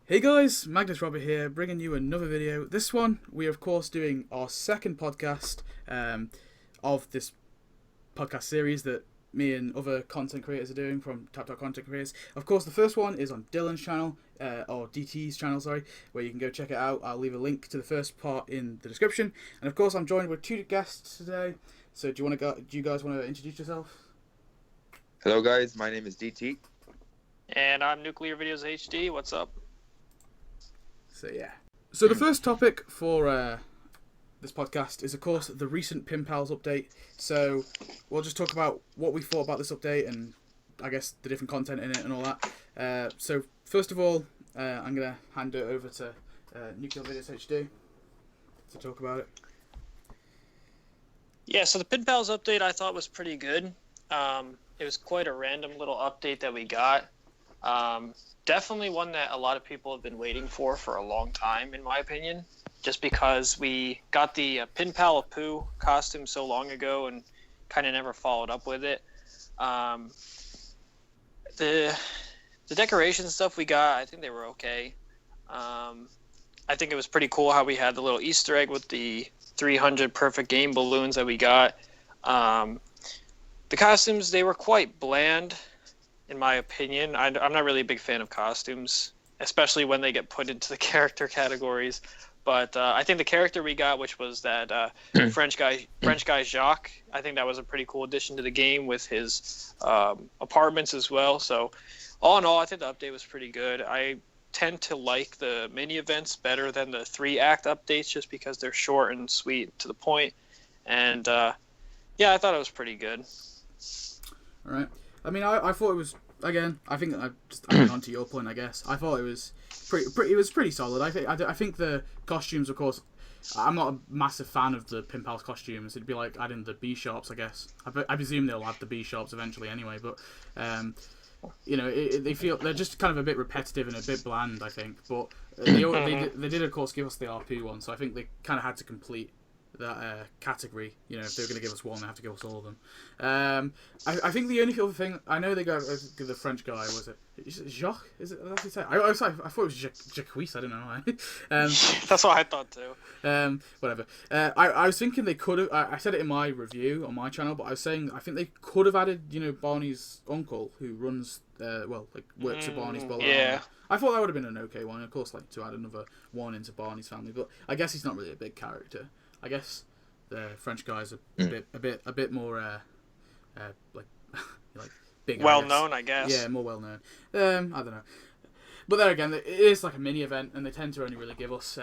Hey guys, Magnus Robert here, bringing you another video. This one, we are of course doing our second podcast of this podcast series that me and other content creators are doing from Tap Content Creators. Of course, the first one is on Dylan's channel, or DT's channel, sorry, where you can go check it out. I'll leave a link to the first part in the description. And of course, I'm joined with two guests today. So do you guys want to introduce yourself? Hello guys, my name is DT. And I'm NuclearVideosHD. What's up? So yeah. So the first topic for this podcast is, of course, the recent Pin Pals update. So we'll just talk about what we thought about this update and I guess the different content in it and all that. So first of all, I'm going to hand it over to NuclearVideosHD to talk about it. Yeah, so the Pin Pals update I thought was pretty good. It was quite a random little update that we got. Definitely one that a lot of people have been waiting for a long time, in my opinion, just because we got the Pin Pal Apu costume so long ago and kind of never followed up with it. The decoration stuff we got, I think they were okay. I think it was pretty cool how we had the little Easter egg with the 300 perfect game balloons that we got. The costumes, they were quite bland, in my opinion. I'm not really a big fan of costumes, especially when they get put into the character categories. But I think the character we got, which was that French guy Jacques, I think that was a pretty cool addition to the game with his apartments as well. So all in all, I think the update was pretty good. I tend to like the mini events better than the 3-act updates just because they're short and sweet to the point. And yeah, I thought it was pretty good. All right. I mean, I thought it was, again, I think adding on to your point, I guess. I thought it was pretty solid. I think the costumes, of course, I'm not a massive fan of the Pin Pals costumes. It'd be like adding the B shops, I guess. I presume they'll add the B shops eventually anyway, but you know, they're just kind of a bit repetitive and a bit bland, I think. But they did of course give us the RP one, so I think they kind of had to complete that category. You know, if they were going to give us one, they have to give us all of them. I think the only other thing, I know they got the French guy, was it Jacques? Is it, that's what he said? I thought it was Jacques, I don't know why. That's what I thought too. Whatever. I was thinking they could have, I said it in my review on my channel, but I was saying I think they could have added, you know, Barney's uncle who runs, works at Barney's Bollarama. Yeah. I thought that would have been an okay one, of course, like to add another one into Barney's family, but I guess he's not really a big character. I guess the French guys are a bit more like big. Well known, I guess. Yeah, more well known. I don't know, but there again, it is like a mini event, and they tend to only really give us,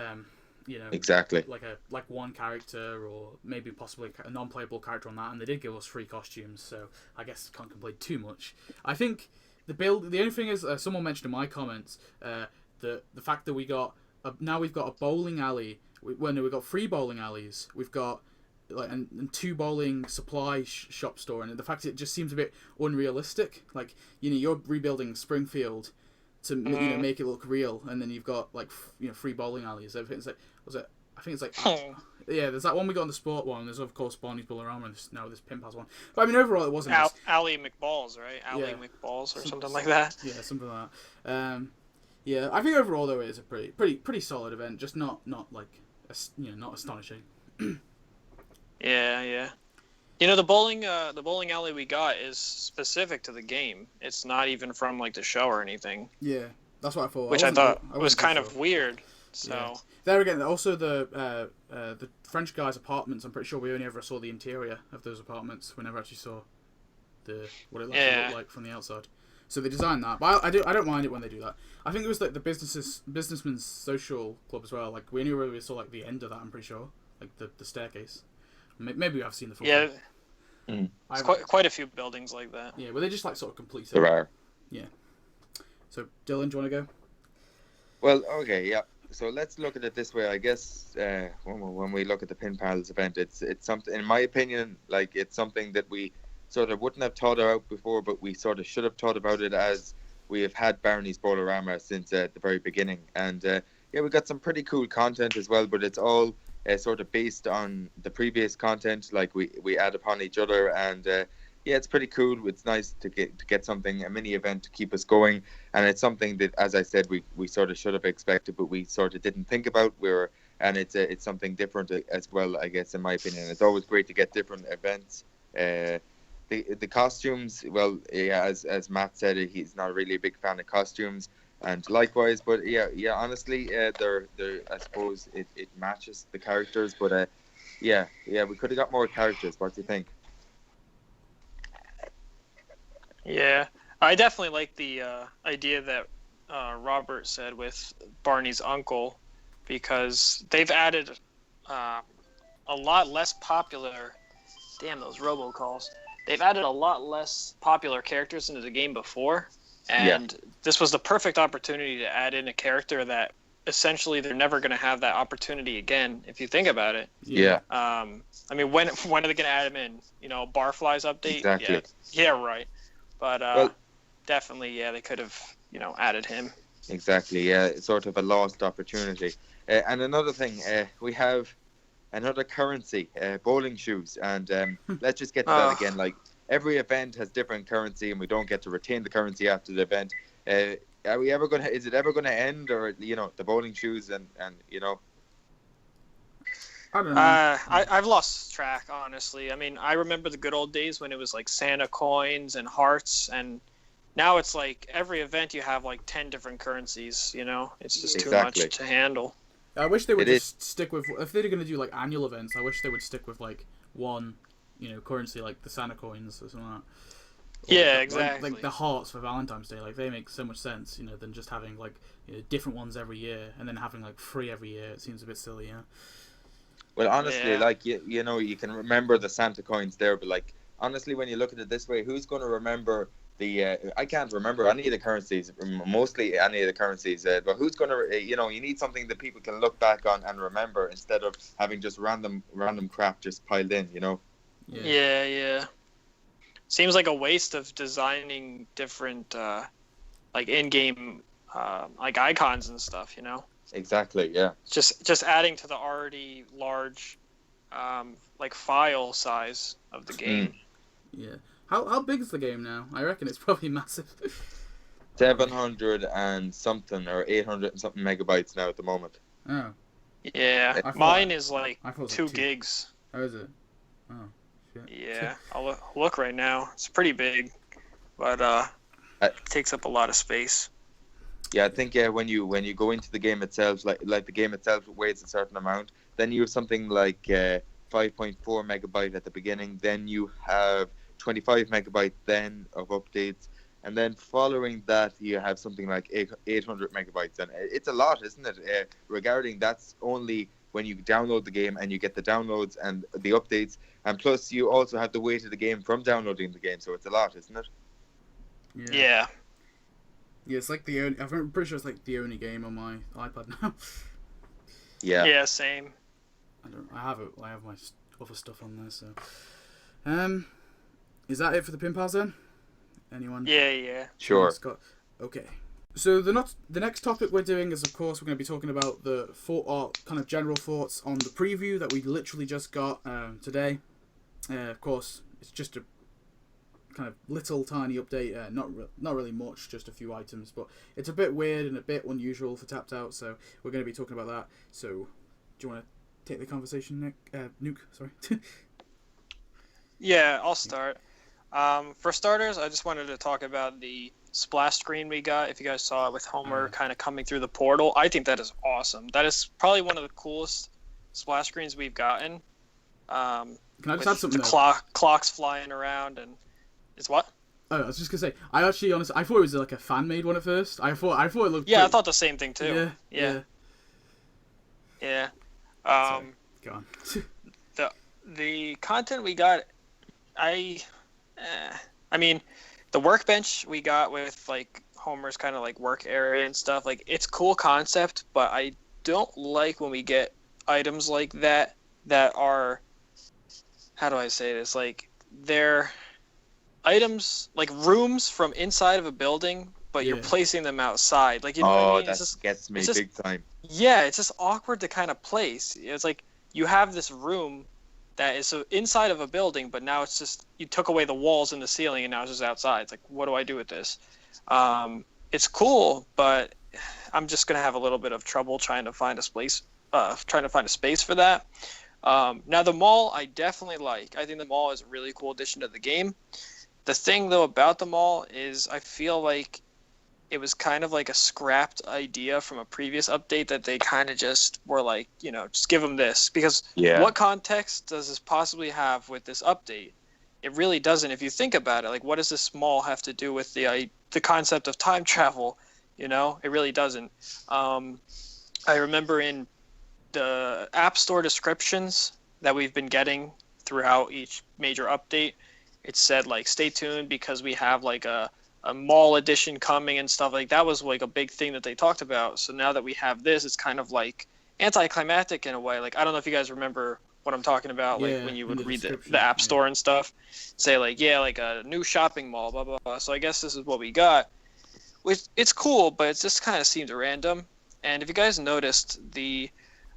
you know, Exactly. like one character or maybe possibly a non-playable character on that, and they did give us 3 costumes, so I guess can't complain too much. I think the only thing is, someone mentioned in my comments, the fact that we got now we've got a bowling alley. We've got 3 bowling alleys. We've got and 2 bowling supply shop store, and the fact it just seems a bit unrealistic. Like, you know, you're rebuilding Springfield to you know, make it look real, and then you've got 3 bowling alleys. Everything's like, I think it's like yeah. There's that one we got on the sport one. There's of course Barney's Bollarama, and now this Pin Pals one. But I mean, overall, it wasn't. Alley McBalls, right? Alley McBalls or something like that. Yeah, something like that. Yeah, I think overall though it is a pretty solid event. Just not like. Not astonishing. Yeah. You know, the bowling alley we got is specific to the game. It's not even from like the show or anything. Yeah, that's what I thought. Which I thought was kind of weird. So yeah. There again, also the French guy's apartments. I'm pretty sure we only ever saw the interior of those apartments. We never actually saw what it looked like from the outside. So they designed that, but I don't mind it when they do that. I think it was like the businessman's social club as well. Like we only really saw like the end of that. I'm pretty sure, like the staircase. Maybe I've seen the full. Yeah, there's quite a few buildings like that. Yeah, were they just like sort of completed? There are. Yeah. So Dylan, do you want to go? Well, okay, yeah. So let's look at it this way. I guess when we look at the Pin Pals event, it's something, in my opinion, like it's something that we sort of wouldn't have thought about before, but we sort of should have thought about it, as we have had Barney's Bollarama since the very beginning. And yeah, we got some pretty cool content as well, but it's all sort of based on the previous content. Like we add upon each other, and Yeah, it's pretty cool. It's nice to get something, a mini event to keep us going, and it's something that, as I said, we sort of should have expected, but we sort of didn't think about. And it's something different as well, I guess, in my opinion. It's always great to get different events. The costumes, well, yeah, as Matt said, he's not really a big fan of costumes, and likewise. But yeah, honestly, they're I suppose it matches the characters, but yeah, we could have got more characters. What do you think? Yeah, I definitely like the idea that Robert said with Barney's uncle, because they've added a lot less popular. Damn those robocalls! They've added a lot less popular characters into the game before, and this was the perfect opportunity to add in a character that essentially they're never going to have that opportunity again. If you think about it. Yeah. I mean, when are they going to add him in? You know, Barfly's update. Exactly. Yeah, right. But well, definitely, yeah, they could have, added him. Exactly, yeah, it's sort of a lost opportunity. And another thing, we have another currency, bowling shoes, and let's just get to that again. Like, every event has different currency, and we don't get to retain the currency after the event. Are we ever gonna? Is it ever gonna end, or the bowling shoes and I don't know. I've lost track, honestly. I mean, I remember the good old days when it was like Santa coins and hearts, and now it's like every event you have like 10 different currencies, It's just too much to handle. I wish they would just stick with, if they're going to do like annual events, I wish they would stick with like one, currency, like the Santa coins or something like that. Yeah, exactly. Like the hearts for Valentine's Day, like they make so much sense, than just having like different ones every year and then having like 3 every year. It seems a bit silly, Well, honestly, like you can remember the Santa coins there, but like honestly, when you look at it this way, who's going to remember I can't remember any of the currencies, mostly any of the currencies. But who's going to, you need something that people can look back on and remember instead of having just random crap just piled in, Yeah. Seems like a waste of designing different, like in-game, like icons and stuff, Exactly, yeah. Just adding to the already large, like file size of the game. Yeah. How big is the game now? I reckon it's probably massive. 700 and something or 800 and something megabytes now at the moment. Oh. Yeah, mine is like 2 gigs. How is it? Oh, shit. Yeah, I'll look right now. It's pretty big, but it takes up a lot of space. Yeah, I think when you go into the game itself, like the game itself weighs a certain amount, then you have something like 5.4 megabyte at the beginning, then you have 25 megabyte then of updates, and then following that you have something like 800 megabytes, and it's a lot, isn't it? Regarding that's only when you download the game and you get the downloads and the updates, and plus you also have the weight of the game from downloading the game, so it's a lot, isn't it? Yeah. Yeah, it's like I'm pretty sure it's like the only game on my iPad now. Yeah, same. I have my other stuff on there, so. Is that it for the pin pals then? Anyone? Yeah. Sure. Scott? Okay. So the next topic we're doing is, of course, we're going to be talking about the kind of general thoughts on the preview that we literally just got today. Of course, it's just a kind of little tiny update, not really much, just a few items, but it's a bit weird and a bit unusual for Tapped Out, so we're going to be talking about that. So, do you want to take the conversation, Nick? Nuke, sorry. Yeah, I'll start. For starters, I just wanted to talk about the splash screen we got. If you guys saw it with Homer kind of coming through the portal, I think that is awesome. That is probably one of the coolest splash screens we've gotten. Can I just add something? The clocks flying around and is what? Oh, I was just gonna say, I thought it was like a fan made one at first. I thought it looked. Yeah, I thought the same thing too. Yeah. Sorry, go on. the content we got, I mean, the workbench we got with like Homer's kind of like work area and stuff, like it's cool concept, but I don't like when we get items like that are, how do I say this, like they're items like rooms from inside of a building, but you're placing them outside. Like, you know what I mean? That gets me big time. Yeah, it's just awkward to kind of place. It's like you have this room that is so inside of a building, but now it's just you took away the walls and the ceiling, and now it's just outside. It's like, what do I do with this? It's cool, but I'm just gonna have a little bit of trouble trying to find a space. Trying to find a space for that. Now the mall, I definitely like. I think the mall is a really cool addition to the game. The thing though about the mall is I feel like it was kind of like a scrapped idea from a previous update that they kind of just were like, just give them this, because what context does this possibly have with this update? It really doesn't. If you think about it, like, what does this mall have to do with the concept of time travel? It really doesn't. I remember in the App Store descriptions that we've been getting throughout each major update, it said like, stay tuned because we have like a mall edition coming and stuff. Like, that was like a big thing that they talked about. So now that we have this, it's kind of like anticlimactic in a way. Like, I don't know if you guys remember what I'm talking about, like when you would read the App Store and stuff, say like, like a new shopping mall, blah, blah, blah. So I guess this is what we got, which it's cool, but it just kind of seemed random. And if you guys noticed, the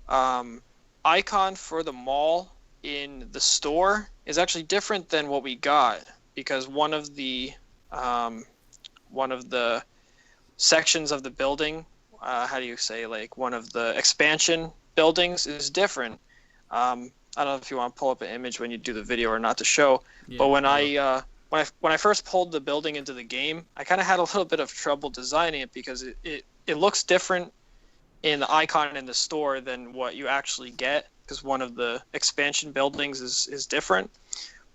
icon for the mall in the store is actually different than what we got, because one of the sections of the building, how do you say, like one of the expansion buildings is different. I don't know if you want to pull up an image when you do the video or not to show, but when I first pulled the building into the game, I kind of had a little bit of trouble designing it because it looks different in the icon in the store than what you actually get, because one of the expansion buildings is different.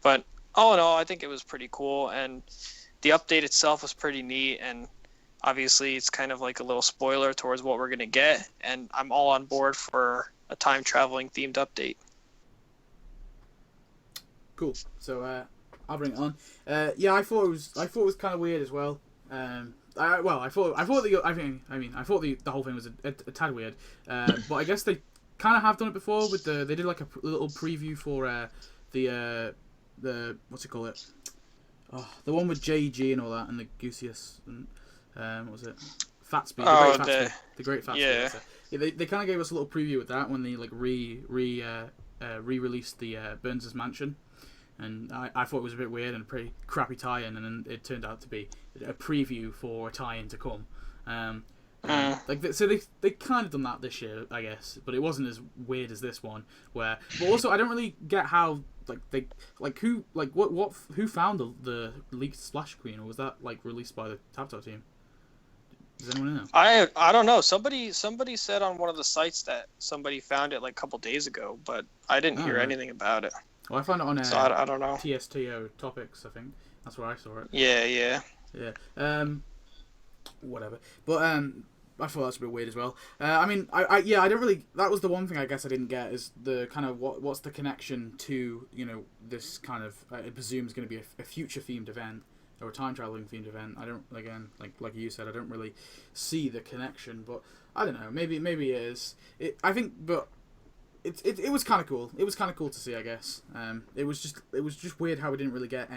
But all in all, I think it was pretty cool, and the update itself was pretty neat, and obviously it's kind of like a little spoiler towards what we're going to get, and I'm all on board for a time traveling themed update. Cool. So I'll bring it on. I thought it was kind of weird as well. I thought the whole thing was a tad weird. But I guess they kind of have done it before with they did like a little preview for the what's it called? The one with JG and all that, and the Gooseus and what was it? Fatsby. The Great Fatsby. Yeah. They kind of gave us a little preview with that when they like re-released the Burns' Mansion. And I thought it was a bit weird and a pretty crappy tie-in, and then it turned out to be a preview for a tie-in to come. So they kind of done that this year, I guess, but it wasn't as weird as this one. But also I don't really get how who found the leaked splash screen, or was that like released by the TapTap team? Does anyone know? I don't know. Somebody said on one of the sites that somebody found it like a couple days ago, but I didn't hear anything about it. Well, I found it on so I don't know. TSTO Topics, I think. That's where I saw it. Yeah. Whatever. But I thought that's a bit weird as well. I don't really. That was the one thing I guess I didn't get, is the kind of what's the connection to this kind of I presume is going to be a future themed event or a time traveling themed event. I don't like you said, I don't really see the connection, but I don't know. Maybe it is. It was kind of cool. It was kind of cool to see, I guess. It was just weird how we didn't really get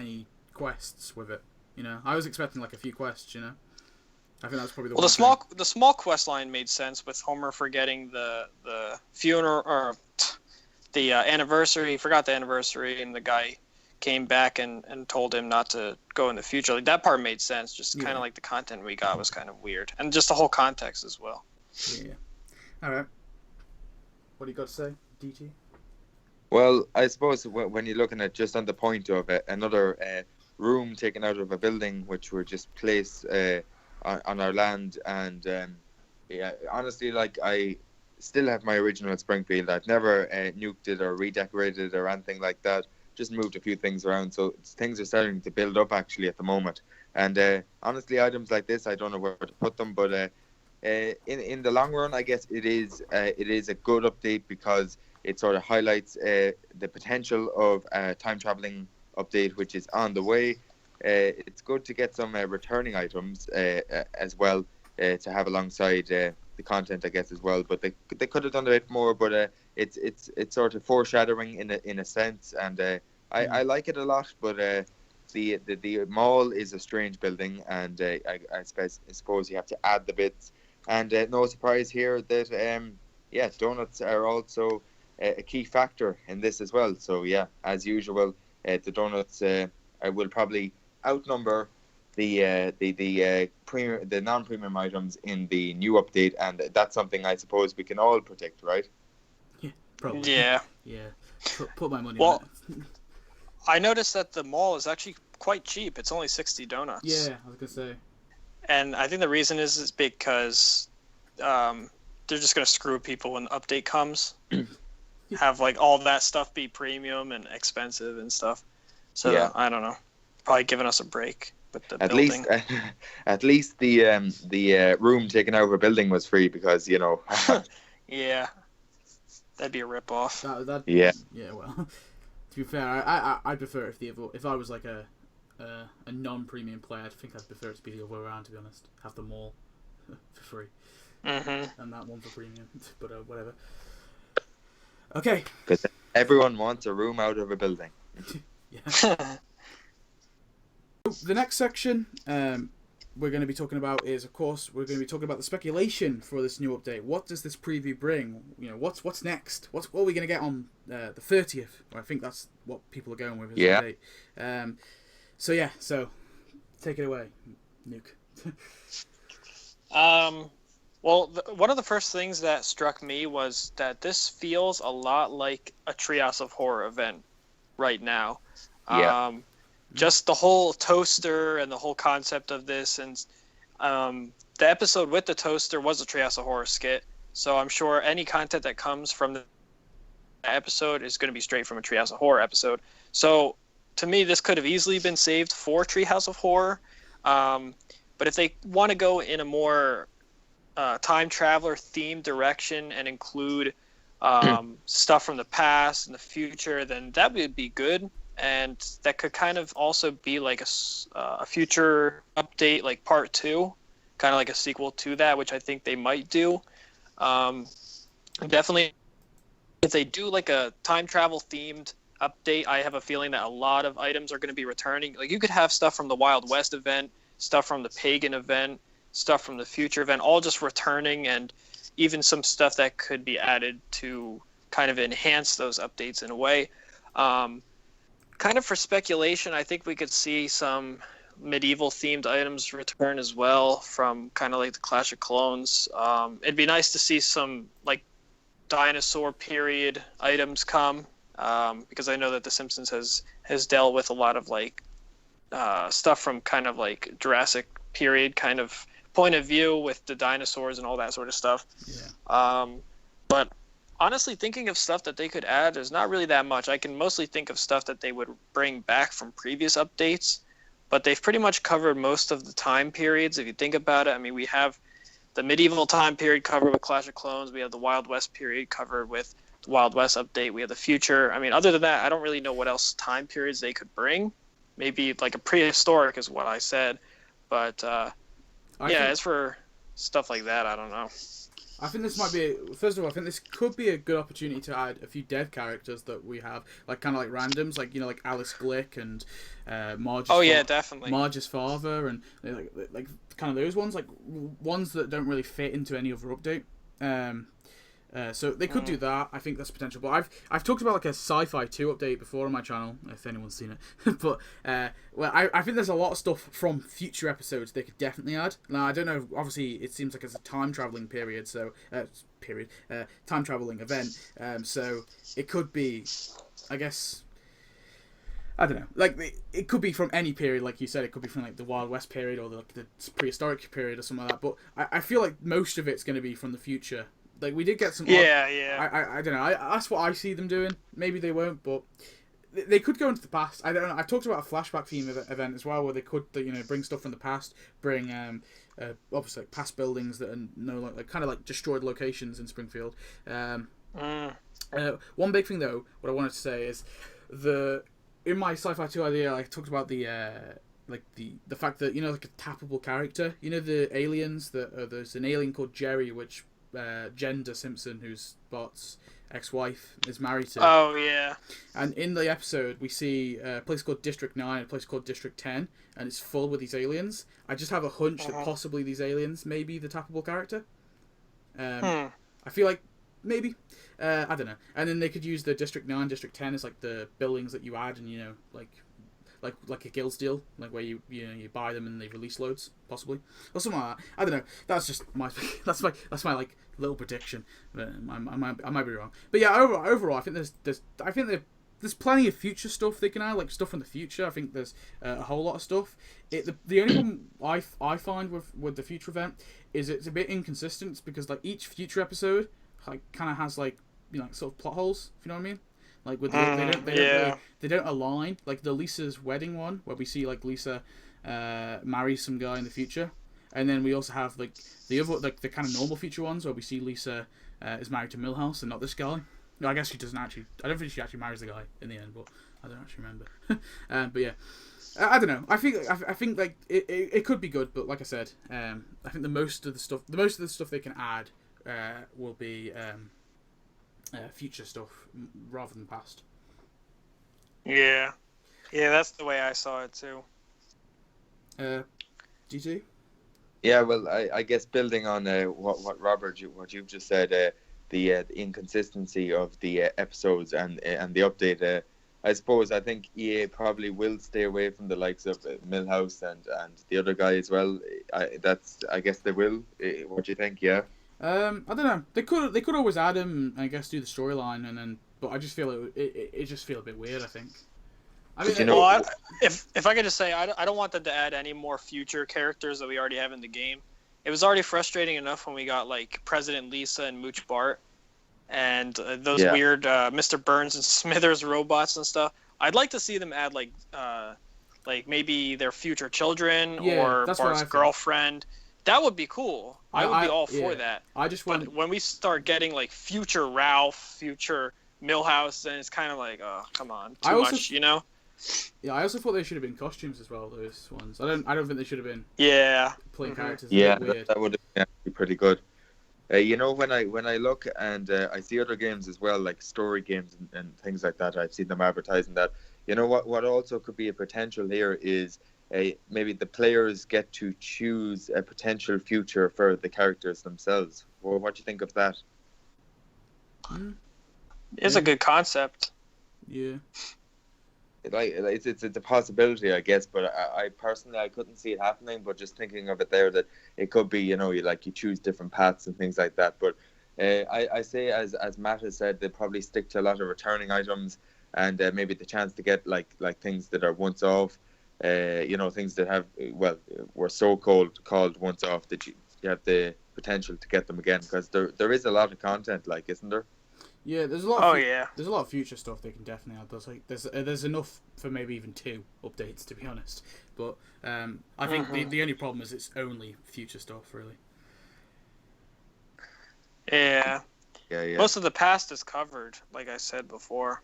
quests with it. I was expecting like a few quests. I think that's probably the the small quest line made sense with Homer forgetting the funeral or the anniversary. He forgot the anniversary, and the guy came back and told him not to go in the future. Like, that part made sense. Just kind of like the content we got was kind of weird, and just the whole context as well. Yeah. All right. What do you got to say, DT? Well, I suppose when you're looking at just on the point of another room taken out of a building, which were just placed on our land, and honestly, like, I still have my original Springfield. I've never nuked it or redecorated it or anything like that. Just moved a few things around, so things are starting to build up actually at the moment. And honestly, items like this, I don't know where to put them, but in the long run, I guess it is a good update because it sort of highlights the potential of a time traveling update, which is on the way. It's good to get some returning items as well to have alongside the content, I guess, as well. But they could have done a bit more, but it's sort of foreshadowing in a sense, and I like it a lot. But the mall is a strange building, and I suppose you have to add the bits. And no surprise here that donuts are also a key factor in this as well. So yeah, as usual, the donuts will probably outnumber the non-premium items in the new update, and that's something I suppose we can all predict, right? Yeah, probably. Yeah. Yeah. Put my money Well, on it. I noticed that the mall is actually quite cheap. It's only 60 donuts. Yeah, I was gonna say. And I think the reason is because they're just gonna screw people when the update comes. Have like all that stuff be premium and expensive and stuff. So Yeah. I don't know. Probably giving us a break with the At building. least, at least the room taken out of a building was free because Yeah, that'd be a rip off. That Yeah. Yeah. Well, to be fair, I'd prefer if I was like a non-premium player, I think I'd prefer it to be the other way around. To be honest, have them all for free, and that one for premium. But whatever. Okay. Because everyone wants a room out of a building. Yeah. The next section we're going to be talking about is, of course, we're going to be talking about the speculation for this new update. What does this preview bring? What's next? What are we going to get on the 30th? I think that's what people are going with. As Yeah. the date. So take it away, Nuke. Well, one of the first things that struck me was that this feels a lot like a Treehouse of Horror event right now. Yeah. Just the whole toaster and the whole concept of this, and the episode with the toaster was a Treehouse of Horror skit. So I'm sure any content that comes from the episode is going to be straight from a Treehouse of Horror episode. So to me, this could have easily been saved for Treehouse of Horror. But if they want to go in a more time traveler themed direction and include stuff from the past and the future, then that would be good. And that could kind of also be like a future update, like part 2, kind of like a sequel to that, which I think they might do. Definitely, if they do like a time travel themed update, I have a feeling that a lot of items are going to be returning. Like you could have stuff from the Wild West event, stuff from the Pagan event, stuff from the future event, all just returning, and even some stuff that could be added to kind of enhance those updates in a way. Kind of for speculation, I think we could see some medieval themed items return as well from kind of like the Clash of Clones. It'd be nice to see some like dinosaur period items come, because I know that The Simpsons has dealt with a lot of like stuff from kind of like Jurassic period kind of point of view with the dinosaurs and all that sort of stuff. Yeah. But honestly, thinking of stuff that they could add, there's not really that much. I can mostly think of stuff that they would bring back from previous updates, but they've pretty much covered most of the time periods. If you think about it, I mean, we have the medieval time period covered with Clash of Clones. We have the Wild West period covered with the Wild West update. We have the future. I mean, other than that, I don't really know what else time periods they could bring. Maybe like a prehistoric is what I said. But as for stuff like that, I don't know. I think this might be first of all, I think this could be a good opportunity to add a few dev characters that we have, like kind of like randoms, like like Alice Glick and Marge's. Oh yeah, definitely. Marge's father and like kind of those ones, like ones that don't really fit into any other update. So they could do that. I think that's potential. But I've talked about like a Sci-Fi 2 update before on my channel, if anyone's seen it. But I think there's a lot of stuff from future episodes they could definitely add. Now I don't know. Obviously, it seems like it's a time traveling period. So time traveling event. So it could be, I guess. I don't know. Like it could be from any period, like you said. It could be from like the Wild West period or the prehistoric period or something like that. But I feel like most of it's going to be from the future. Like we did get some. Yeah. I don't know. That's what I see them doing. Maybe they won't, but they could go into the past. I don't know. I've talked about a flashback theme event as well, where they could bring stuff from the past, bring obviously like past buildings that are no like kind of like destroyed locations in Springfield. One big thing though, what I wanted to say is in my Sci-Fi 2 idea, I talked about the fact that like a tappable character. The aliens there's an alien called Jerry, which Gender Simpson, who's Bart's ex-wife, is married to. Oh yeah. And in the episode, we see a place called District 9 and a place called District 10, and it's full with these aliens. I just have a hunch that possibly these aliens may be the tappable character. I feel like maybe. I don't know. And then they could use the District 9, District 10 as like the buildings that you add, and like a guild deal, like where you buy them and they release loads, possibly, or something like that. I don't know. That's just my that's my like little prediction. But I might be wrong. But yeah, overall, I think there's plenty of future stuff they can add, like stuff from the future. I think there's a whole lot of stuff. The only problem I find with the future event is it's a bit inconsistent because like each future episode like kind of has like sort of plot holes. If you know what I mean. Like with they don't align. Like the Lisa's wedding one, where we see like Lisa marry some guy in the future, and then we also have like the other like the kind of normal future ones where we see Lisa is married to Milhouse and not this guy. No, I guess she doesn't actually. I don't think she actually marries the guy in the end, but I don't actually remember. But yeah, I don't know. I think like it could be good, but like I said, I think the most of the stuff they can add will be. Future stuff rather than past. Yeah, that's the way I saw it too. GT? Yeah, well, I guess building on what Robert, what you've just said, the inconsistency of the episodes and the update. I think EA probably will stay away from the likes of Milhouse and the other guy as well. I guess they will. What do you think? Yeah. I don't know. They could always add him, I guess, do the storyline, and then. But I just feel it just feel a bit weird. I think. I mean, if I could just say, I don't want them to add any more future characters that we already have in the game. It was already frustrating enough when we got like President Lisa and Mooch Bart, and those weird Mr. Burns and Smithers robots and stuff. I'd like to see them add like maybe their future children or Bart's girlfriend. That would be cool. I would be all for that. But when we start getting like future Ralph, future Milhouse, then it's kind of like, oh, come on, too much, Yeah, I also thought they should have been costumes as well. Those ones. I don't think they should have been. Playing characters. Yeah, that would have been pretty good. When I look and I see other games as well, like story games and things like that, I've seen them advertising that. You know what also could be a potential here is. Maybe the players get to choose a potential future for the characters themselves. Well, what do you think of that? It's a good concept. Yeah. It's a possibility, I guess, but I personally I couldn't see it happening. But just thinking of it there, that it could be, you choose different paths and things like that. But I say, as Matt has said, they probably stick to a lot of returning items and maybe the chance to get like things that are once off. Things that were so called once off that you have the potential to get them again, because there is a lot of content, like, isn't there? Yeah, there's a lot. There's a lot of future stuff they can definitely add. There's enough for maybe even 2 updates, to be honest. But I think the only problem is it's only future stuff, really. Yeah. Most of the past is covered, like I said before,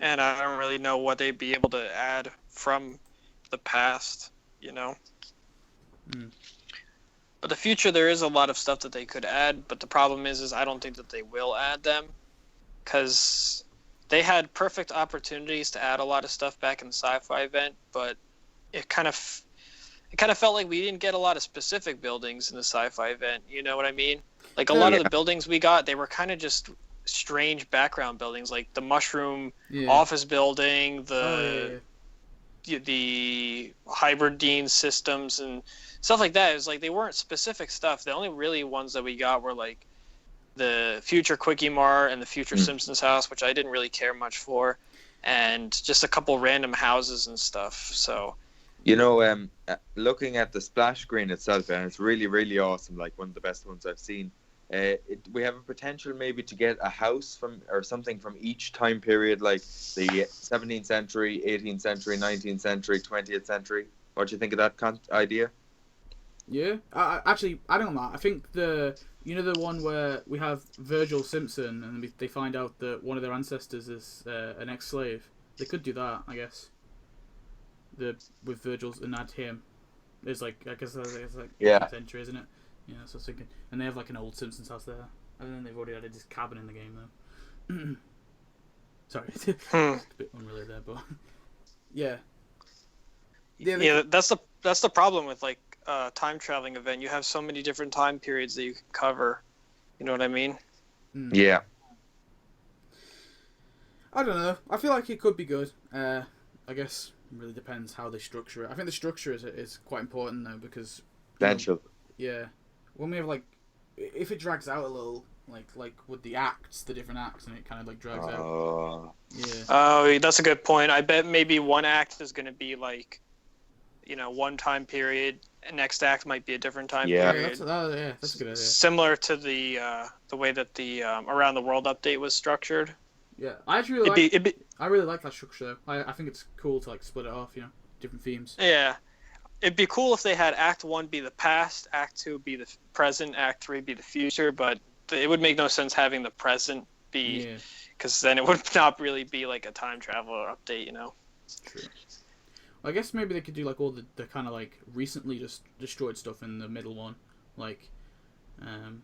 and I don't really know what they'd be able to add from the past, But the future, there is a lot of stuff that they could add, but the problem is I don't think that they will add them, because they had perfect opportunities to add a lot of stuff back in the sci-fi event, but it kind of felt like we didn't get a lot of specific buildings in the sci-fi event. You know what I mean? Like a lot of the buildings we got, they were kind of just strange background buildings, like the mushroom office building, the hybridine systems and stuff like that. It was like they weren't specific stuff. The only really ones that we got were like the future Quickie Mart and the future Simpsons house, which I didn't really care much for, and just a couple random houses and stuff. So looking at the splash screen itself, and it's really, really awesome, like one of the best ones I've seen. We have a potential maybe to get a house or something from each time period, like the 17th century, 18th century, 19th century, 20th century. What do you think of that idea? Yeah, actually, adding on that, I think the one where we have Virgil Simpson and they find out that one of their ancestors is an ex-slave. They could do that, I guess. With Virgil's and add him. It's like, I guess it's like 18th century, isn't it? Yeah, so I was thinking. And they have like an old Simpsons house there. And then they've already added this cabin in the game, though. Sorry. It's a bit unrelated there, but... Yeah. Yeah, that's the problem with like time traveling event. You have so many different time periods that you can cover. You know what I mean? Yeah. I don't know. I feel like it could be good. I guess it really depends how they structure it. I think the structure is quite important though, because Essential. yeah, when we have like, if it drags out a little, like with the acts, the different acts, and it kind of like drags out. Yeah. Oh, that's a good point. I bet maybe one act is going to be like, one time period. And next act might be a different time period. Yeah, that's a good idea. Similar to the way that the Around the World update was structured. Yeah, I actually I really like that structure though. I think it's cool to like split it off, different themes. Yeah. It'd be cool if they had Act 1 be the past, Act 2 be the present, Act 3 be the future, but it would make no sense having the present be, because then it would not really be like a time travel update, True. Well, I guess maybe they could do like all the kind of like recently just destroyed stuff in the middle one, like, I'm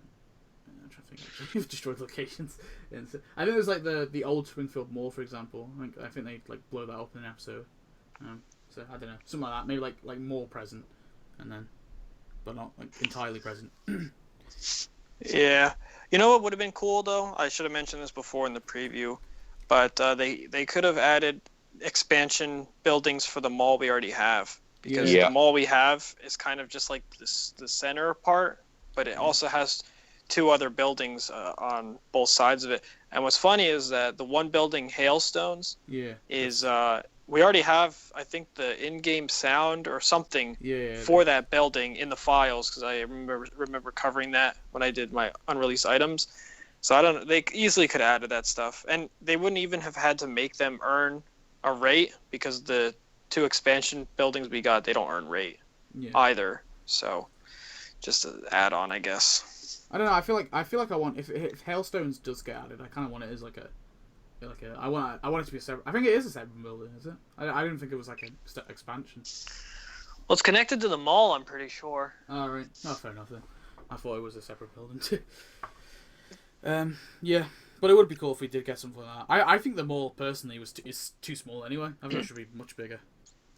trying to think of destroyed locations. I think there's like the old Springfield Mall, for example. I think they like blow that up in an episode. So I don't know, something like that. Maybe like more present, and then, but not like entirely present. Yeah, you know what would have been cool though? I should have mentioned this before in the preview, but they could have added expansion buildings for the mall we already have, because the mall we have is kind of just like the center part, but it also has two other buildings on both sides of it. And what's funny is that the one building, Hailstones, is we already have, I think, the in-game sound or something for that building in the files, because I remember covering that when I did my unreleased items. So they easily could have added that stuff, and they wouldn't even have had to make them earn a rate, because the two expansion buildings we got, they don't earn rate either. So just an add-on, I guess. I don't know. I feel like I want, if Hailstones does get added, I kind of want it as like a I want it to be a separate. I think it is a separate building, is it? I didn't think it was like an expansion. Well, it's connected to the mall, I'm pretty sure. Oh, right. Oh, fair enough then. I thought it was a separate building too. Yeah, but it would be cool if we did get something like that. I think the mall personally is too small anyway. I think it should be much bigger.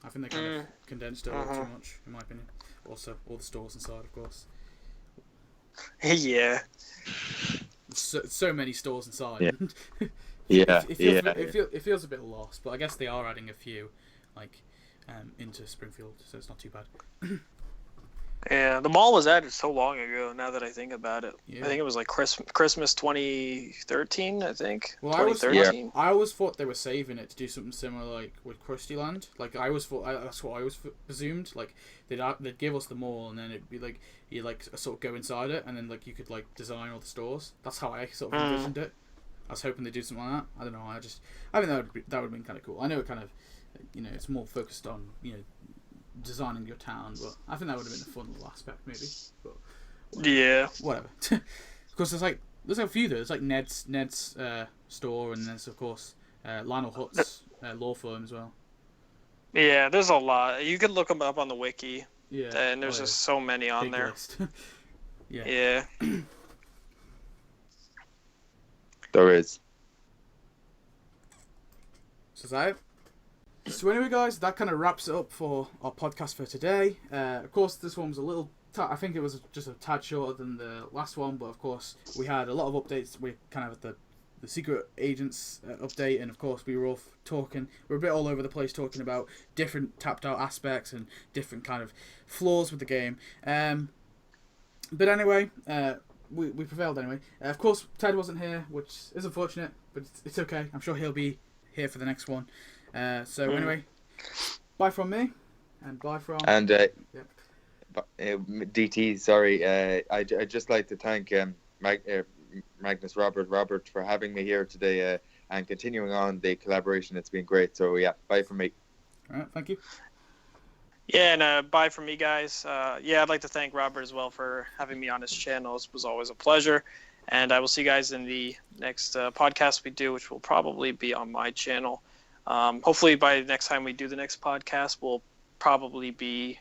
I think they kind of condensed it a little too much, in my opinion. Also, all the stores inside, of course. Yeah. So many stores inside. Yeah. It feels a bit lost, but I guess they are adding a few, like, into Springfield, so it's not too bad. Yeah, the mall was added so long ago, now that I think about it. Yeah. I think it was like Christmas 2013, I think. Well, 2013. I always thought they were saving it to do something similar, like with Krusty Land. Like, I always thought, that's what I always presumed. Like, they'd give us the mall, and then it'd be like, you like sort of go inside it, and then like you could like design all the stores. That's how I sort of envisioned it. I was hoping they'd do something like that. I don't know. I think that would have been kind of cool. I know it kind of, it's more focused on designing your town, but I think that would have been a fun little aspect, maybe. But whatever. Of course, there's a few there. There's like Ned's store, and there's of course Lionel Hutt's law firm as well. Yeah, there's a lot. You could look them up on the wiki. Yeah, and there's just so many on big there. List. Yeah. There is. So anyway, guys, that kind of wraps it up for our podcast for today. Of course, this one was a little... I think it was just a tad shorter than the last one, but of course, we had a lot of updates. We kind of had the Secret Agents update, and of course, we were all talking... We were a bit all over the place talking about different tapped-out aspects and different kind of flaws with the game. But anyway... We prevailed anyway. Of course, Ted wasn't here, which is unfortunate, but it's okay. I'm sure he'll be here for the next one. Anyway, bye from me, and bye from... And DT, sorry, I'd just like to thank Magnus Robert for having me here today and continuing on the collaboration. It's been great. So yeah, bye from me. All right, thank you. Yeah, and bye from me, guys. I'd like to thank Robert as well for having me on his channel. It was always a pleasure. And I will see you guys in the next podcast we do, which will probably be on my channel. Hopefully by the next time we do the next podcast, we'll probably be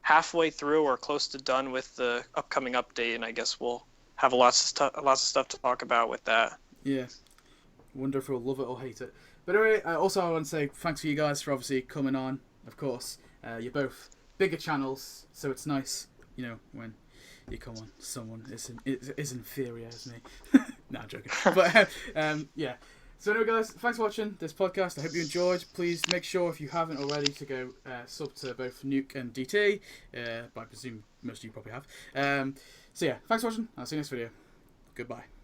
halfway through or close to done with the upcoming update. And I guess we'll have lots of stuff to talk about with that. Yeah. Wonder if we'll love it or hate it. But anyway, also I want to say thanks for you guys for obviously coming on, of course. You're both bigger channels, so it's nice, when you come on someone is inferior as me. Nah, I'm joking. But yeah. So anyway, guys, thanks for watching this podcast. I hope you enjoyed. Please make sure, if you haven't already, to go sub to both Nuke and DT. But I presume most of you probably have. So yeah, thanks for watching. I'll see you next video. Goodbye.